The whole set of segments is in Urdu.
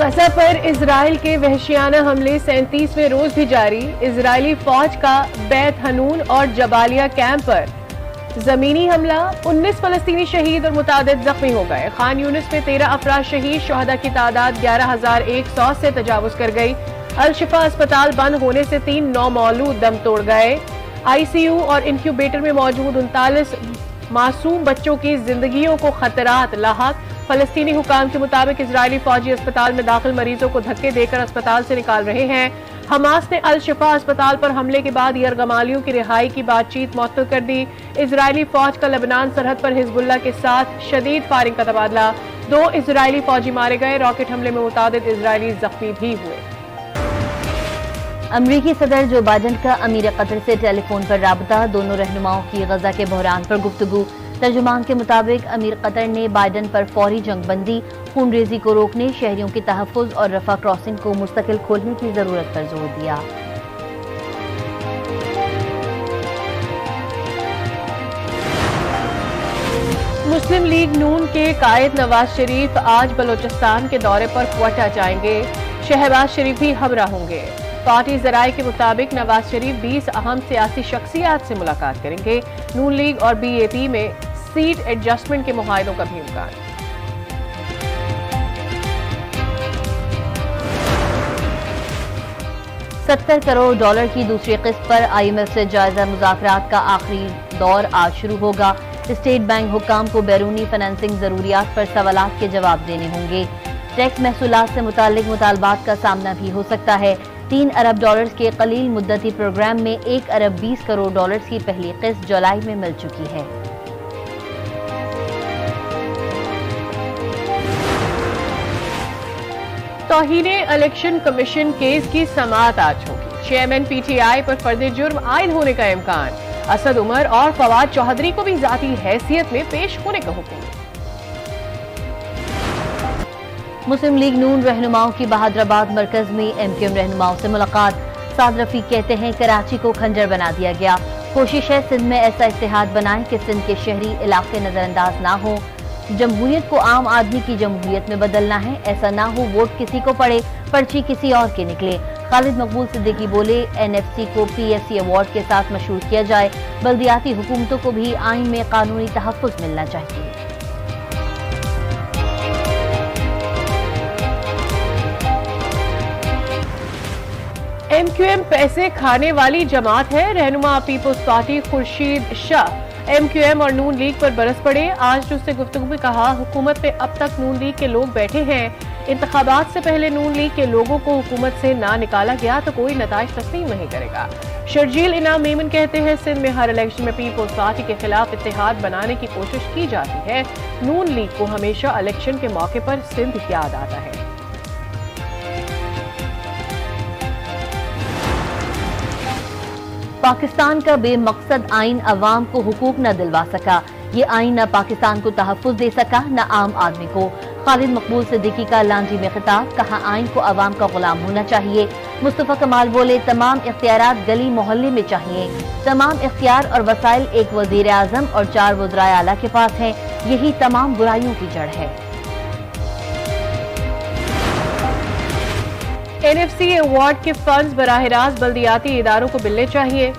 غزہ پر اسرائیل کے وحشیانہ حملے 37ویں روز بھی جاری۔ اسرائیلی فوج کا بیت حنون اور جبالیہ کیمپ پر زمینی حملہ، 19 فلسطینی شہید اور متعدد زخمی ہو گئے۔ خان یونس میں 13 افراد شہید، شہداء کی تعداد 11,100 سے تجاوز کر گئی۔ الشفا اسپتال بند ہونے سے 3 نومولود دم توڑ گئے۔ آئی سی یو اور انکیوبیٹر میں موجود 39 معصوم بچوں کی زندگیوں کو خطرات لاحق۔ فلسطینی حکام کے مطابق اسرائیلی فوجی اسپتال میں داخل مریضوں کو دھکے دے کر اسپتال سے نکال رہے ہیں۔ حماس نے الشفا اسپتال پر حملے کے بعد یرغمالیوں کی رہائی کی بات چیت معطل کر دی۔ اسرائیلی فوج کا لبنان سرحد پر حزب اللہ کے ساتھ شدید فائرنگ کا تبادلہ، 2 اسرائیلی فوجی مارے گئے۔ راکٹ حملے میں متعدد اسرائیلی زخمی بھی ہوئے۔ امریکی صدر جو بائیڈن کا امیر قطر سے ٹیلی فون پر رابطہ، دونوں رہنماؤں کی غزہ کے بحران پر گفتگو۔ ترجمان کے مطابق امیر قطر نے بائیڈن پر فوری جنگ بندی، خون ریزی کو روکنے، شہریوں کے تحفظ اور رفح کراسنگ کو مستقل کھولنے کی ضرورت پر زور دیا۔ مسلم لیگ نون کے قائد نواز شریف آج بلوچستان کے دورے پر کوئٹہ جائیں گے۔ شہباز شریف بھی ہمراہ ہوں گے۔ پارٹی ذرائع کے مطابق نواز شریف 20 اہم سیاسی شخصیات سے ملاقات کریں گے۔ نون لیگ اور بی اے پی میں سیٹ ایڈجسٹمنٹ کے معاہدوں کا بھی امکان۔ 70 کروڑ ڈالر کی دوسری قسط پر آئی ایم ایف سے جائزہ مذاکرات کا آخری دور آج شروع ہوگا۔ اسٹیٹ بینک حکام کو بیرونی فنانسنگ ضروریات پر سوالات کے جواب دینے ہوں گے۔ ٹیکس محصولات سے متعلق مطالبات کا سامنا بھی ہو سکتا ہے۔ 3 ارب ڈالرز کے قلیل مدتی پروگرام میں 1 ارب 20 کروڑ ڈالرز کی پہلی قسط جولائی میں مل چکی ہے۔ توہین الیکشن کمیشن کیس کی سماعت آج ہوگی۔ چیئرمین پی ٹی آئی پر فرد جرم عائد ہونے کا امکان۔ اسد عمر اور فواد چوہدری کو بھی ذاتی حیثیت میں پیش ہونے کا حکم۔ مسلم لیگ نون رہنماؤں کی بہادرآباد مرکز میں ایم کیو ایم رہنماؤں سے ملاقات۔ سعد رفیق کہتے ہیں کراچی کو کھنجر بنا دیا گیا، کوشش ہے سندھ میں ایسا اتحاد بنائیں کہ سندھ کے شہری علاقے نظر انداز نہ ہوں۔ جمہوریت کو عام آدمی کی جمہوریت میں بدلنا ہے، ایسا نہ ہو ووٹ کسی کو پڑے پرچی کسی اور کے نکلے۔ خالد مقبول صدیقی بولے این ایف سی کو پی ایف سی ایوارڈ کے ساتھ مشہور کیا جائے، بلدیاتی حکومتوں کو بھی آئین میں قانونی تحفظ ملنا چاہیے۔ ایم کیو ایم پیسے کھانے والی جماعت ہے، رہنما Peoples party Khurshid Shah M Q M اور نون لیگ پر برس پڑے۔ آج جو سے گفتگو میں کہا حکومت میں اب تک نون لیگ کے لوگ بیٹھے ہیں، انتخابات سے پہلے نون لیگ کے لوگوں کو حکومت سے نہ نکالا گیا تو کوئی نتائج تسلیم نہیں کرے گا۔ شرجیل انعام میمن کہتے ہیں سندھ میں ہر الیکشن میں پیپلز پارٹی کے خلاف اتحاد بنانے کی کوشش کی جاتی ہے، نون لیگ کو ہمیشہ الیکشن کے موقع پر سندھ یاد آتا ہے۔ پاکستان کا بے مقصد آئین عوام کو حقوق نہ دلوا سکا، یہ آئین نہ پاکستان کو تحفظ دے سکا نہ عام آدمی کو۔ خالد مقبول صدیقی کا لانجی میں خطاب، کہا آئین کو عوام کا غلام ہونا چاہیے۔ مصطفیٰ کمال بولے تمام اختیارات گلی محلے میں چاہیے، تمام اختیار اور وسائل ایک وزیر اعظم اور 4 وزرائے اعلیٰ کے پاس ہیں، یہی تمام برائیوں کی جڑ ہے۔ این ایف سی ایوارڈ کے فنڈز براہ راست بلدیاتی اداروں کو ملنے چاہیے،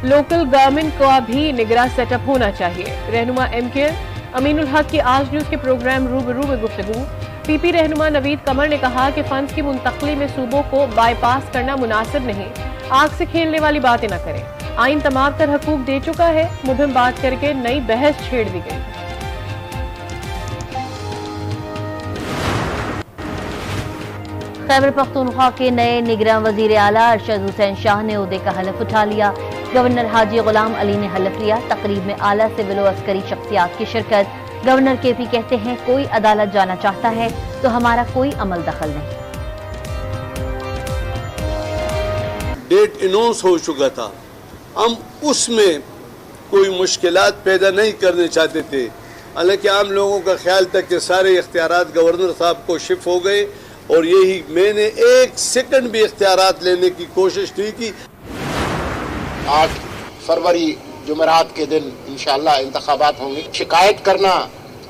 لوکل گورنمنٹ کا بھی نگراں سیٹ اپ ہونا چاہیے۔ رہنما ایم کیو امین الحق کی آج نیوز کے پروگرام روبرو میں گفتگو۔ پی پی رہنما نوید قمر نے کہا کہ فنڈز کی منتقلی میں صوبوں کو بائی پاس کرنا مناسب نہیں، آگ سے کھیلنے والی باتیں نہ کریں، آئین تمام تر حقوق دے چکا ہے، مبہم بات کر کے نئی بحث چھیڑ دی گئی۔ خیبر پختونخوا کے نئے نگراں وزیر اعلیٰ ارشد حسین شاہ نے عہدے کا حلف اٹھا لیا، گورنر حاجی غلام علی نے حلف لیا۔ تقریب میں اعلیٰ سول و عسکری شخصیات کی شرکت۔ گورنر کیفی کہتے ہیں کوئی عدالت جانا چاہتا ہے تو ہمارا کوئی عمل دخل نہیں۔ ڈیٹ اناؤنس ہو چکا تھا، ہم اس میں کوئی مشکلات پیدا نہیں کرنے چاہتے تھے، حالانکہ عام لوگوں کا خیال تھا کہ سارے اختیارات گورنر صاحب کو شفٹ ہو گئے، اور یہی میں نے 1 سیکنڈ بھی اختیارات لینے کی کوشش نہیں کی۔ 8 فروری جمعرات کے دن انشاءاللہ انتخابات ہوں گے۔ شکایت کرنا